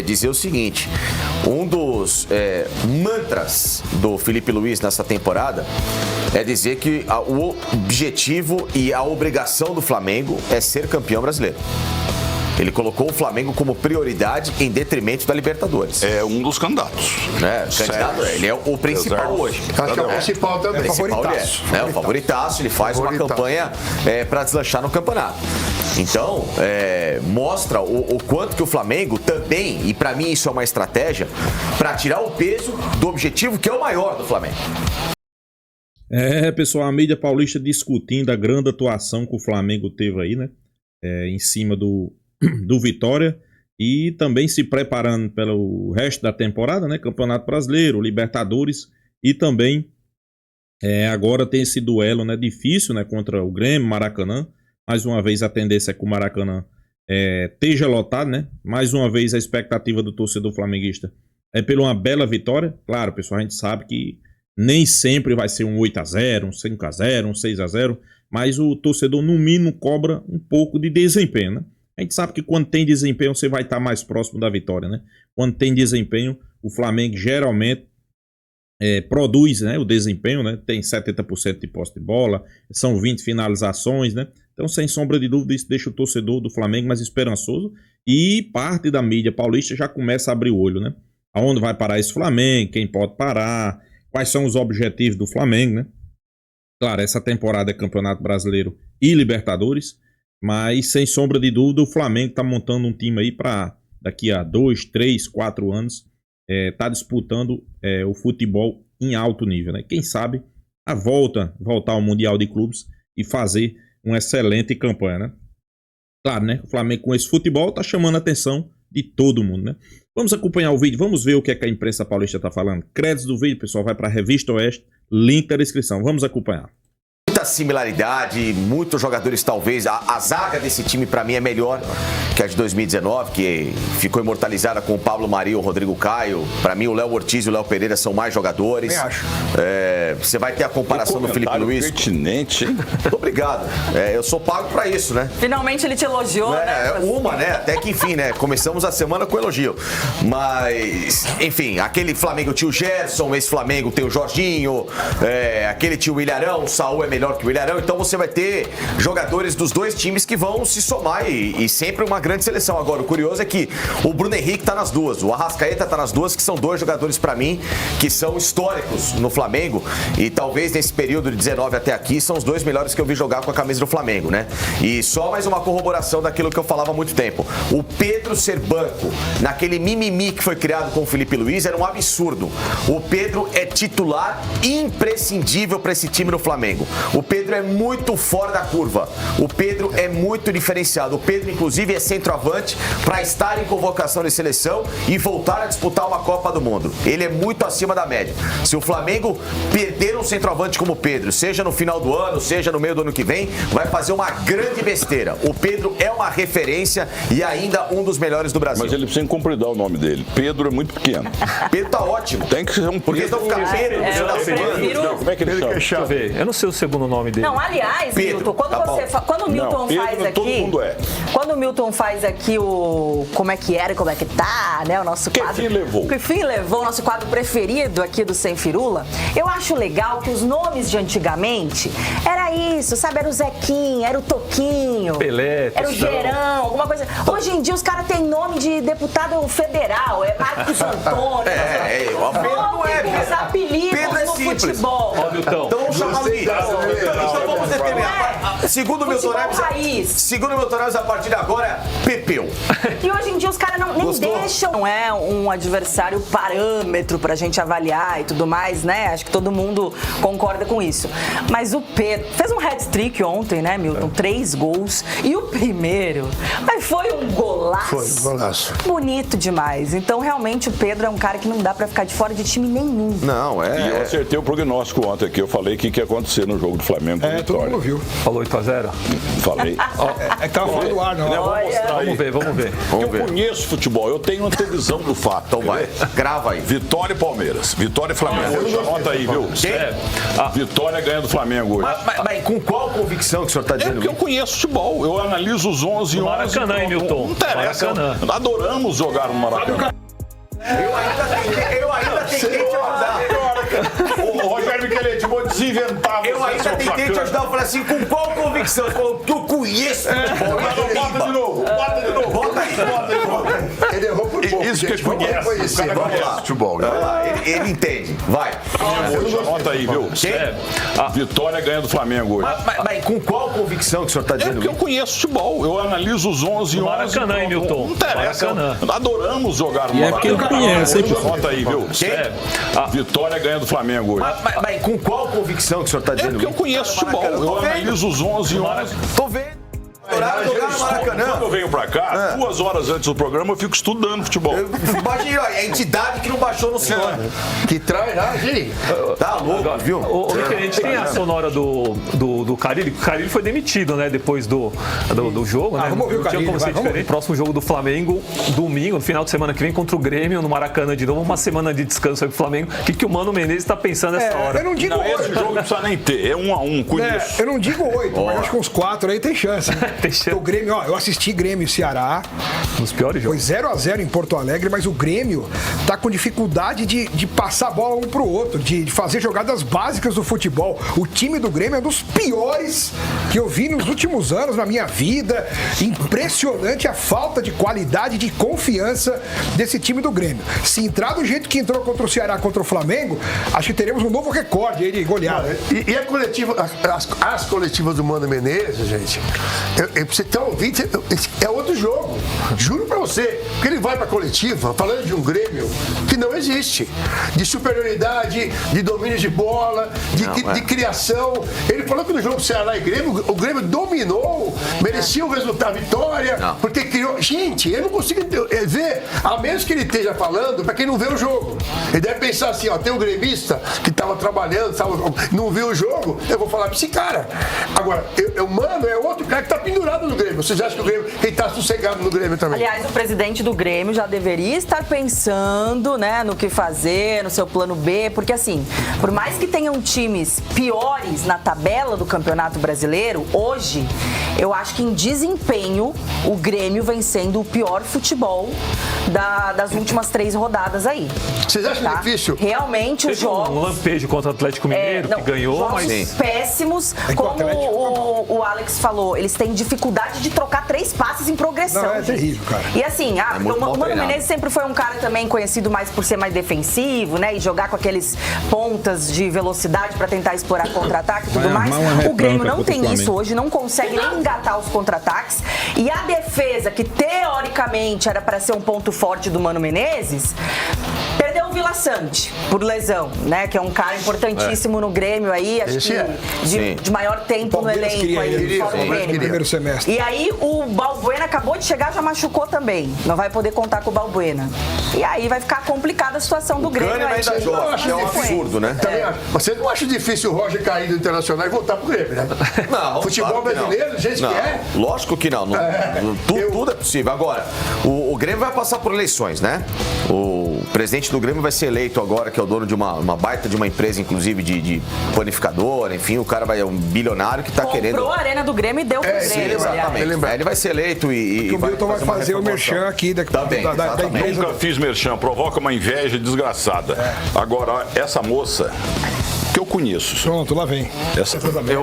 dizer o seguinte, um dos mantras do Felipe Luiz nessa temporada é dizer que o objetivo e a obrigação do Flamengo é ser campeão brasileiro. Ele colocou o Flamengo como prioridade em detrimento da Libertadores. É um dos candidatos. Ele é o principal hoje. Acho que é o principal também. O favoritaço. Ele faz uma campanha para deslanchar no campeonato. Então, mostra o quanto que o Flamengo também, e para mim isso é uma estratégia, para tirar o peso do objetivo que é o maior do Flamengo. Pessoal, a mídia paulista discutindo a grande atuação que o Flamengo teve aí, né? Em cima do Vitória e também se preparando pelo resto da temporada, né? Campeonato Brasileiro, Libertadores e também agora tem esse duelo, né? Difícil, né? Contra o Grêmio, Maracanã. Mais uma vez a tendência é que o Maracanã esteja lotado, né? Mais uma vez a expectativa do torcedor flamenguista é por uma bela vitória. Claro, pessoal, a gente sabe que nem sempre vai ser um 8-0, um 5-0, um 6-0, mas o torcedor no mínimo cobra um pouco de desempenho, né? A gente sabe que quando tem desempenho você vai estar mais próximo da vitória, né? Quando tem desempenho, o Flamengo geralmente produz, né, o desempenho, né? Tem 70% de posse de bola, são 20 finalizações, né? Então, sem sombra de dúvida, isso deixa o torcedor do Flamengo mais esperançoso e parte da mídia paulista já começa a abrir o olho, né? Aonde vai parar esse Flamengo, quem pode parar, quais são os objetivos do Flamengo, né? Claro, essa temporada é Campeonato Brasileiro e Libertadores, mas sem sombra de dúvida o Flamengo está montando um time aí para daqui a 2, 3, 4 anos tá disputando o futebol em alto nível, né? Quem sabe voltar ao Mundial de Clubes e fazer uma excelente campanha, né? Claro, né? O Flamengo com esse futebol tá chamando a atenção de todo mundo, né? Vamos acompanhar o vídeo, vamos ver o que é que a imprensa paulista tá falando. Créditos do vídeo, pessoal, vai para a Revista Oeste, link na descrição. Vamos acompanhar. Muita similaridade, muitos jogadores talvez, a zaga desse time para mim é melhor que a de 2019, que ficou imortalizada com o Pablo Mari e o Rodrigo Caio. Para mim o Léo Ortiz e o Léo Pereira são mais jogadores. Eu acho. Você vai ter a comparação do Felipe Luiz. Pertinente, hein? Muito obrigado. Eu sou pago para isso, né? Finalmente ele te elogiou, né? Até que enfim, né? Começamos a semana com elogio. Mas, enfim, aquele Flamengo tinha o Gerson, esse Flamengo tem o Jorginho, aquele tinha o Ilharão, o Saul é melhor que o Ilharão, então você vai ter jogadores dos dois times que vão se somar e sempre uma grande seleção. Agora, o curioso é que o Bruno Henrique tá nas duas, o Arrascaeta tá nas duas, que são dois jogadores para mim que são históricos no Flamengo e talvez nesse período de 19 até aqui são os dois melhores que eu vi jogar com a camisa do Flamengo, né? E só mais uma corroboração daquilo que eu falava há muito tempo. O Pedro ser banco naquele mimimi que foi criado com o Felipe Luiz era um absurdo. O Pedro é titular imprescindível para esse time no Flamengo. O Pedro é muito fora da curva. O Pedro é muito diferenciado. O Pedro, inclusive, é centroavante para estar em convocação de seleção e voltar a disputar uma Copa do Mundo. Ele é muito acima da média. Se o Flamengo perder um centroavante como o Pedro, seja no final do ano, seja no meio do ano que vem, vai fazer uma grande besteira. O Pedro é uma referência e ainda um dos melhores do Brasil. Mas ele precisa compridar o nome dele. Pedro é muito pequeno. Pedro tá ótimo. Tem que ser um Porque eles vão ficar Pedro no final da semana. Não, como é que ele chama? Deixa eu ver. Eu não sei o segundo nome dele. Não, aliás, Pedro, Milton, quando o Milton Pedro, faz aqui... todo mundo é. Quando o Milton faz aqui o como é que era e como é que tá, né? O nosso quadro... Que fim levou? Que fim levou, o nosso quadro preferido aqui do Sem Firula. Eu acho legal que os nomes de antigamente era isso, sabe? Era o Zequinha, era o Toquinho. Pelé, era o Gerão, alguma coisa. Hoje em dia os caras têm nome de deputado federal, é Marcos Antônio. Os apelidos Pedro é no simples. futebol. Ó, Milton. Então vamos chamar o Então vamos determinar. Segundo o Milton Neves, a partir de agora, Pepeu. E hoje em dia os caras nem deixam. Não é um adversário parâmetro pra gente avaliar e tudo mais, né? Acho que todo mundo concorda com isso. Mas o Pedro fez um hat-trick ontem, né, Milton? 3 gols. E o primeiro, mas foi um golaço. Foi um golaço. Bonito demais. Então, realmente, o Pedro é um cara que não dá pra ficar de fora de time nenhum. Não, E eu acertei o prognóstico ontem aqui. Eu falei o que ia acontecer no jogo do Flamengo com a Todo vitória. mundo viu. Falou 8-0? Falei. É que tava fora do ar, não. Eu vou mostrar aí. Vamos ver. Porque eu conheço futebol, eu tenho antevisão do fato. Então vai, grava aí. Vitória e Palmeiras. Vitória e Flamengo hoje. Anota aí, viu? Vitória ganha do Flamengo hoje. Mas com qual convicção que o senhor está dizendo? Porque eu conheço futebol. Eu analiso os 11 e 11. Maracanã, hein, Milton? Não interessa. Maracanã. Adoramos jogar no Maracanã. Eu ainda tentei te ajudar. O Rogério Micheletti, vou desinventar você. Eu ainda tentei te ajudar. Eu falei assim, com qual convicção? Você falou que eu conheço futebol. Bota de novo. Bota aí. Ele errou por pouco. Isso que gente. Vamos conhece. reconhecer. O cara Vamos conhece lá. futebol. Vai lá, ele entende. Vai. Anota aí, viu? Vitória ganha do Flamengo hoje. Mas com qual convicção que o senhor está É dizendo porque eu isso? conheço futebol. Eu analiso os 11 No 11. Maracanã, hein, Milton? Não interessa. Maracanã. Adoramos jogar no E é porque ele conhece, hein, pessoal? Anota aí, viu? Vitória ganha do Flamengo hoje. Mas com qual convicção que o senhor está É dizendo porque eu isso? conheço futebol. Eu analiso os 11 11. Tô vendo. Adoraram jogar no Maracanã. Quando eu venho pra cá, 2 horas antes do programa, eu fico estudando futebol. Imagina, a entidade que não baixou no senhor. Que traz lá, gente. Tá louco, viu? Ô, Michele, a gente tem a sonora do Carille. O Carille foi demitido, né? Depois do jogo, né? vamos ouvir o Não tinha Carille, como ser vai, vamos diferente. Próximo jogo do Flamengo, domingo, no final de semana que vem, contra o Grêmio, no Maracanã de novo. Uma semana de descanso aí pro Flamengo. O que o Mano Menezes tá pensando nessa hora? Eu não digo Não, esse 8. jogo não precisa nem ter. É 1 a 1, conheço. Eu não digo 8, mas acho que uns 4 aí tem chance. Tem chance. O Grêmio, eu assisti Grêmio e Ceará. Nos piores Foi jogos. 0-0 em Porto Alegre, mas o Grêmio tá com dificuldade de passar a bola um pro outro, de fazer jogadas básicas do futebol. O time do Grêmio é um dos piores que eu vi nos últimos anos na minha vida. Impressionante a falta de qualidade e de confiança desse time do Grêmio. Se entrar do jeito que entrou contra o Ceará, contra o Flamengo, acho que teremos um novo recorde aí de goleada. E a coletiva, as coletivas do Mano Menezes, gente, você tá ouvindo, é outro jogo. Juro pra você. Porque ele vai pra coletiva falando de um Grêmio que não existe. De superioridade, de domínio de bola, de criação. Ele falou que no jogo Ceará e Grêmio, o Grêmio dominou, merecia o resultado, a vitória, porque criou. Gente, eu não consigo ver, a menos que ele esteja falando, pra quem não vê o jogo. Ele deve pensar assim, ó, tem um gremista que tava trabalhando, não viu o jogo, eu vou falar pra esse cara. Agora, o Mano é outro cara que tá pendurado no Grêmio. Vocês acham que o Grêmio, ele tá sossegado no Grêmio também? Aliás, o presidente do Grêmio já deveria estar pensando, né, no que fazer, no seu plano B, porque assim, por mais que tenham times piores na tabela do Campeonato Brasileiro, hoje, eu acho que em desempenho, o Grêmio vem sendo o pior futebol das últimas 3 rodadas aí. Vocês acham difícil? Realmente, os Teve um jogos... lampejo contra o Atlético Mineiro, que ganhou, jogos mas... péssimos, como o Alex falou, eles têm dificuldade de trocar 3 passes em progressão. Não, é gente. terrível, cara. E assim, muito o mal Mano treinado. Menezes sempre foi um cara também conhecido mais por ser mais defensivo, né? E jogar com aqueles pontas de velocidade pra tentar explorar contra-ataque e tudo Vai mais. armar uma O Grêmio retranca não contra o tem isso Flamengo. hoje, não consegue nem engatar os contra-ataques. E a defesa, que teoricamente era pra ser um ponto forte do Mano Menezes, perdeu o Vila Sante por lesão, né? Que é um cara importantíssimo no Grêmio aí, acho Esse que de maior tempo no Palmeiras elenco queria aí, ele, fora o Palmeiras Grêmio. primeiro semestre. E aí o Balbuena acabou de chegar, já machucou também. Não vai poder contar com o Balbuena. E aí vai ficar complicada a situação do Grêmio. Kahneman aí, ainda de- joga, que é um de- absurdo, né? Também acho. Você não acha difícil o Roger cair do Internacional e voltar pro Grêmio, né? Não, Futebol claro que não. brasileiro, do jeito Não, que é. lógico que não. Tudo é possível. Agora, o Grêmio vai passar por eleições, né? O presidente do Grêmio vai ser eleito agora, que é o dono de uma baita de uma empresa, inclusive, de panificadora, enfim, o cara é um bilionário que tá querendo. Comprou a arena do Grêmio e deu pro sim, Grêmio, Exatamente. aliás. Ele vai ser eleito e O Milton vai uma fazer o reformulação. merchan aqui da Exatamente. empresa. Nunca fiz merchan, provoca uma inveja desgraçada. Agora, essa moça, que eu conheço. Pronto, lá vem.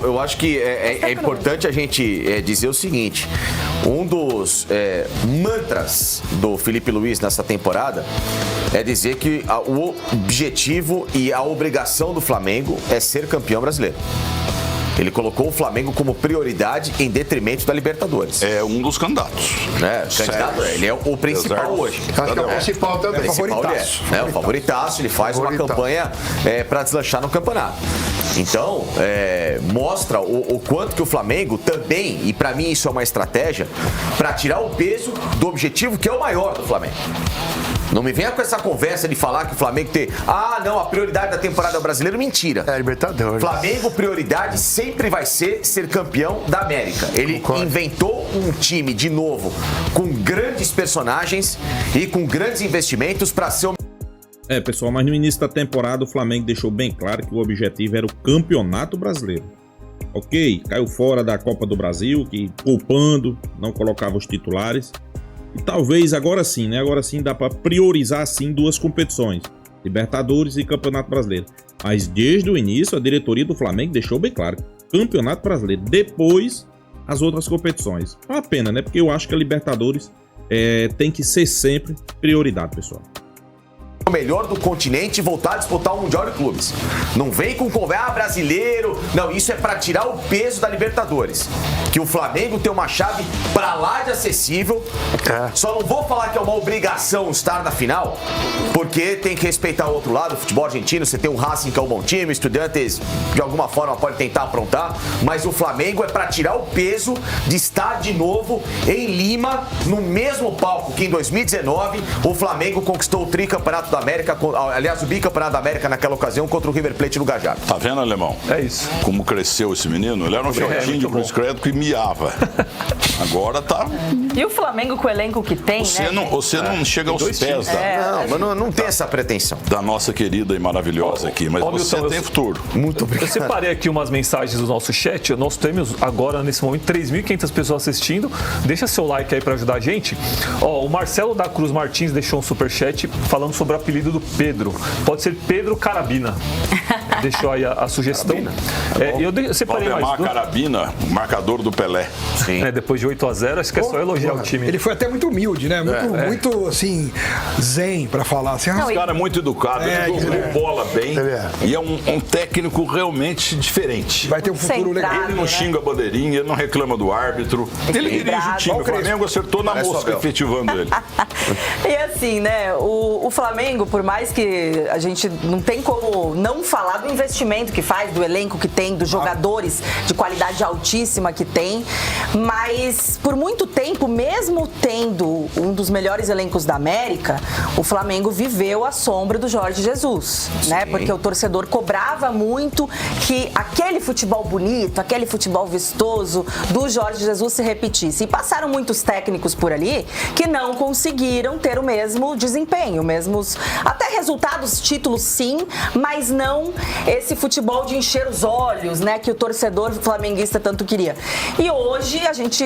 Eu acho que é importante a gente dizer o seguinte: um dos mantras do Felipe Luiz nessa temporada é dizer que o objetivo e a obrigação do Flamengo é ser campeão brasileiro. Ele colocou o Flamengo como prioridade em detrimento da Libertadores. É um dos candidatos. Né? Candidato, ele é o principal Reserva. hoje. Acho que é o principal também. O principal ele é. O favoritaço, ele faz uma campanha para deslanchar no campeonato. Então, mostra o quanto que o Flamengo também, e para mim isso é uma estratégia, para tirar o peso do objetivo que é o maior do Flamengo. Não me venha com essa conversa de falar que o Flamengo tem... Ah, não, a prioridade da temporada brasileira, mentira. É, Libertadores. Flamengo, prioridade sempre vai ser campeão da América. Ele inventou um time, de novo, com grandes personagens e com grandes investimentos para ser o... Pessoal, mas no início da temporada o Flamengo deixou bem claro que o objetivo era o Campeonato Brasileiro. Ok, caiu fora da Copa do Brasil, que poupando, não colocava os titulares. E talvez agora sim, né? Agora sim dá para priorizar sim 2 competições, Libertadores e Campeonato Brasileiro. Mas desde o início a diretoria do Flamengo deixou bem claro, Campeonato Brasileiro, depois as outras competições. É uma pena, né? Porque eu acho que a Libertadores tem que ser sempre prioridade, pessoal. O melhor do continente e voltar a disputar o Mundial de Clubes. Não vem com brasileiro. Não, isso é para tirar o peso da Libertadores. Que o Flamengo tem uma chave para lá de acessível. Só não vou falar que é uma obrigação estar na final, porque tem que respeitar o outro lado, o futebol argentino. Você tem o Racing, que é um bom time, o Estudiantes de alguma forma pode tentar aprontar, mas o Flamengo é para tirar o peso de estar de novo em Lima, no mesmo palco que em 2019 o Flamengo conquistou o tricampeonato da América, aliás, o bicampeonato da América naquela ocasião contra o River Plate no Gajardo. Tá vendo, Alemão? É isso. Como cresceu esse menino? Ele era um filhotinho de cruz credo que miava. Agora tá... E o Flamengo com o elenco que tem, Você não chega aos pés Não tem essa pretensão. da nossa querida e maravilhosa aqui, mas você Milton, tem futuro. Muito obrigado. Eu separei aqui umas mensagens do nosso chat. Nós temos agora, nesse momento, 3.500 pessoas assistindo. Deixa seu like aí para ajudar a gente. O Marcelo da Cruz Martins deixou um superchat falando sobre o apelido do Pedro. Pode ser Pedro Carabina. Deixou aí a sugestão. Eu separei mais Valdemar Carabina, marcador do Pelé. Sim. Depois de 8-0, acho que é só elogiar o time. Ele foi até muito humilde, né? Muito assim, zen pra falar. Assim, Esse cara é muito educado, ele jogou bola bem e é um técnico realmente diferente. vai ter um futuro legal. Ele não xinga a bandeirinha, ele não reclama do árbitro. Ele dirige o time. O Flamengo acertou na mosca efetivando ele. E assim, né, o Flamengo, por mais que a gente não tem como não falar do investimento que faz, do elenco que tem, dos jogadores de qualidade altíssima que tem, mas por muito tempo, mesmo tendo um dos melhores elencos da América, o Flamengo viveu à sombra do Jorge Jesus, né? Porque o torcedor cobrava muito que aquele futebol bonito, aquele futebol vistoso do Jorge Jesus se repetisse. E passaram muitos técnicos por ali que não conseguiram ter o mesmo desempenho, mesmos até resultados, títulos sim, mas não esse futebol de encher os olhos, né, que o torcedor flamenguista tanto queria. E hoje a gente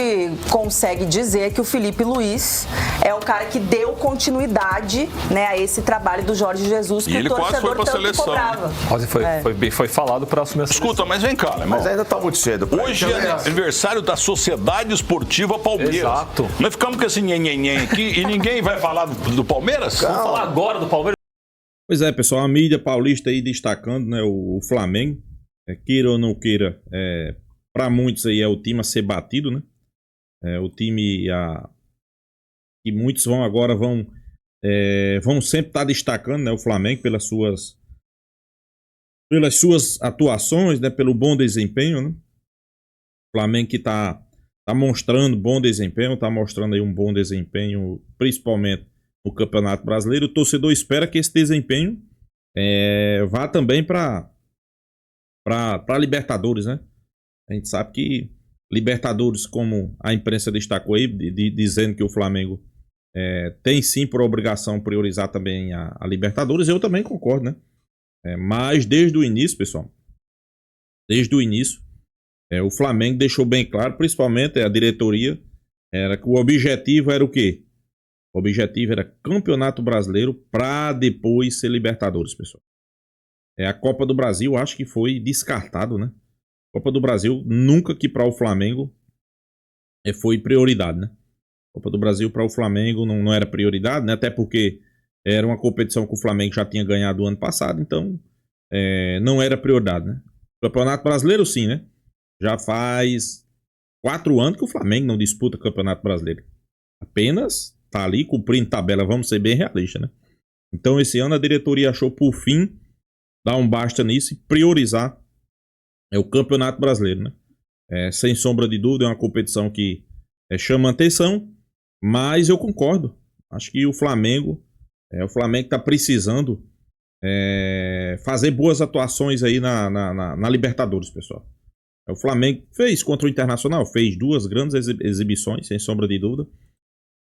consegue dizer que o Felipe Luiz é o cara que deu continuidade, né, a esse trabalho do Jorge Jesus, que ele o torcedor quase foi pra tanto seleção, cobrava. Quase foi falado para assumir a seleção. Escuta, mas vem cá, irmão. Mas ainda tá muito cedo. Hoje é aniversário da Sociedade Esportiva Palmeiras. Exato. Nós ficamos com esse nhenhenhen aqui e ninguém vai falar do Palmeiras? Vamos falar agora do Palmeiras. Pois é, pessoal, a mídia paulista aí destacando, né, o Flamengo, queira ou não queira, para muitos aí é o time a ser batido, né? O time que muitos vão sempre estar destacando, né, o Flamengo pelas suas atuações, né, pelo bom desempenho, né? O Flamengo que tá mostrando bom desempenho, tá mostrando aí um bom desempenho, principalmente no Campeonato Brasileiro. O torcedor espera que esse desempenho vá também para Libertadores, né? A gente sabe que Libertadores, como a imprensa destacou aí, dizendo que o Flamengo tem sim por obrigação priorizar também a Libertadores, eu também concordo, né? Mas desde o início, pessoal, desde o início, o Flamengo deixou bem claro, principalmente a diretoria, era que o objetivo era o quê? O objetivo era Campeonato Brasileiro para depois ser Libertadores, pessoal. A Copa do Brasil acho que foi descartado, né? A Copa do Brasil nunca que para o Flamengo foi prioridade, né? A Copa do Brasil para o Flamengo não era prioridade, né? Até porque era uma competição que o Flamengo já tinha ganhado ano passado, então não era prioridade, né? O Campeonato Brasileiro sim, né? Já faz 4 anos que o Flamengo não disputa o Campeonato Brasileiro. Apenas tá ali cumprindo tabela, vamos ser bem realistas, né? Então esse ano a diretoria achou por fim dar um basta nisso e priorizar o Campeonato Brasileiro, né? Sem sombra de dúvida, é uma competição que chama atenção, mas eu concordo. Acho que o Flamengo tá precisando fazer boas atuações aí na Libertadores, pessoal. O Flamengo fez contra o Internacional, fez 2 grandes exibições, sem sombra de dúvida.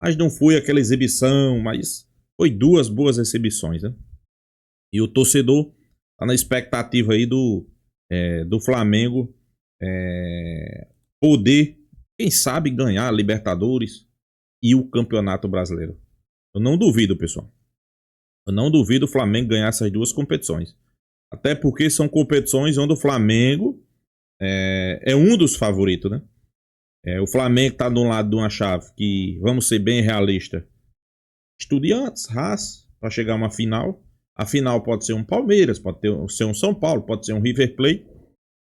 Mas não foi aquela exibição, mas foi 2 boas exibições, né? E o torcedor tá na expectativa aí do Flamengo poder, quem sabe, ganhar a Libertadores. e o Campeonato Brasileiro. Eu não duvido, pessoal. Eu não duvido o Flamengo ganhar essas duas competições. Até porque são competições onde o Flamengo é um dos favoritos, né? O Flamengo está de um lado de uma chave que, vamos ser bem realistas, Estudiantes, Haas, para chegar a uma final. A final pode ser um Palmeiras, pode ser um São Paulo, pode ser um River Plate.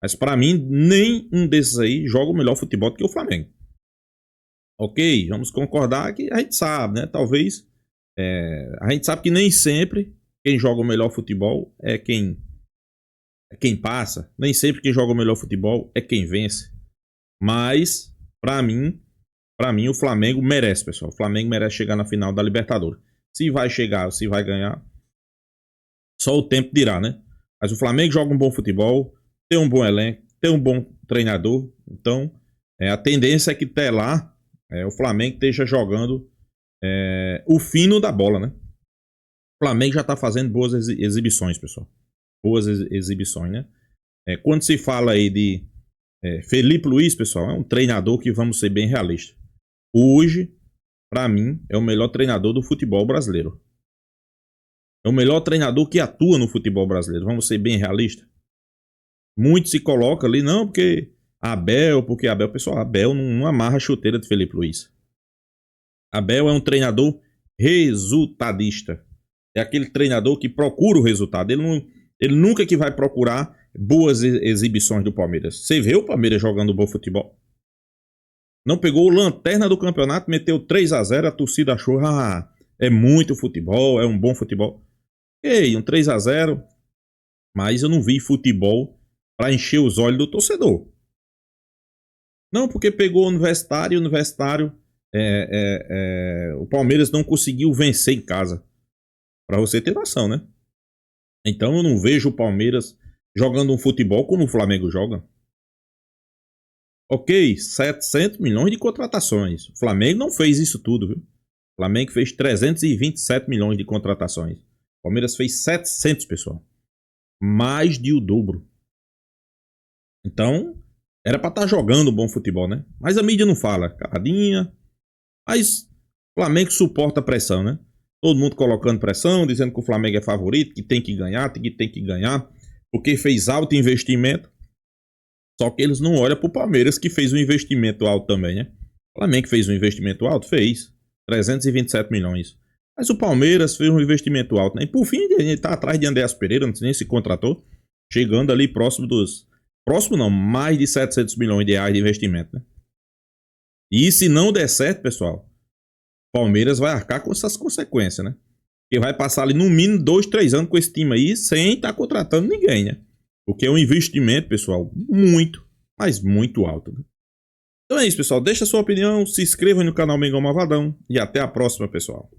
Mas para mim, nem um desses aí joga o melhor futebol do que o Flamengo. Ok, vamos concordar que a gente sabe, né? Talvez, a gente sabe que nem sempre quem joga o melhor futebol é quem passa. Nem sempre quem joga o melhor futebol é quem vence. Mas, para mim o Flamengo merece, pessoal. O Flamengo merece chegar na final da Libertadores. Se vai chegar, se vai ganhar, só o tempo dirá, né? Mas o Flamengo joga um bom futebol, tem um bom elenco, tem um bom treinador. Então, a tendência é que até lá o Flamengo esteja jogando o fino da bola, né? O Flamengo já está fazendo boas exibições, pessoal. Boas exibições, né? Quando se fala aí de Felipe Luiz, pessoal, é um treinador que, vamos ser bem realistas, hoje, para mim, é o melhor treinador do futebol brasileiro. É o melhor treinador que atua no futebol brasileiro. Vamos ser bem realistas. Muito se coloca ali, não, porque Abel, pessoal, Abel não amarra a chuteira de Felipe Luiz. Abel é um treinador resultadista. É aquele treinador que procura o resultado. Ele nunca que vai procurar boas exibições do Palmeiras. Você vê o Palmeiras jogando bom futebol? Não pegou o lanterna do campeonato, meteu 3-0, a torcida achou, é muito futebol, é um bom futebol. Um 3-0, mas eu não vi futebol para encher os olhos do torcedor. Não, porque pegou o Universitário, o Palmeiras não conseguiu vencer em casa. Para você ter noção, né? Então eu não vejo o Palmeiras jogando um futebol como o Flamengo joga. Ok, 700 milhões de contratações. O Flamengo não fez isso tudo, viu? O Flamengo fez 327 milhões de contratações. O Palmeiras fez 700, pessoal. Mais de o dobro. Então, era para estar jogando bom futebol, né? Mas a mídia não fala. Caladinha. Mas o Flamengo suporta a pressão, né? Todo mundo colocando pressão, dizendo que o Flamengo é favorito, que tem que ganhar, tem que ganhar. Porque fez alto investimento. Só que eles não olham para o Palmeiras, que fez um investimento alto também, né? O Flamengo fez um investimento alto? Fez. 327 milhões. Mas o Palmeiras fez um investimento alto, né? E por fim, ele está atrás de Andreas Pereira, não sei nem se contratou. Chegando ali próximo dos... Próximo não, mais de 700 milhões de reais de investimento, né? E se não der certo, pessoal, o Palmeiras vai arcar com essas consequências, né? Porque vai passar ali no mínimo 2, 3 anos com esse time aí sem estar contratando ninguém, né? Porque é um investimento, pessoal, muito, mas muito alto, né? Então é isso, pessoal. Deixa a sua opinião, se inscreva no canal Mengão Malvadão e até a próxima, pessoal.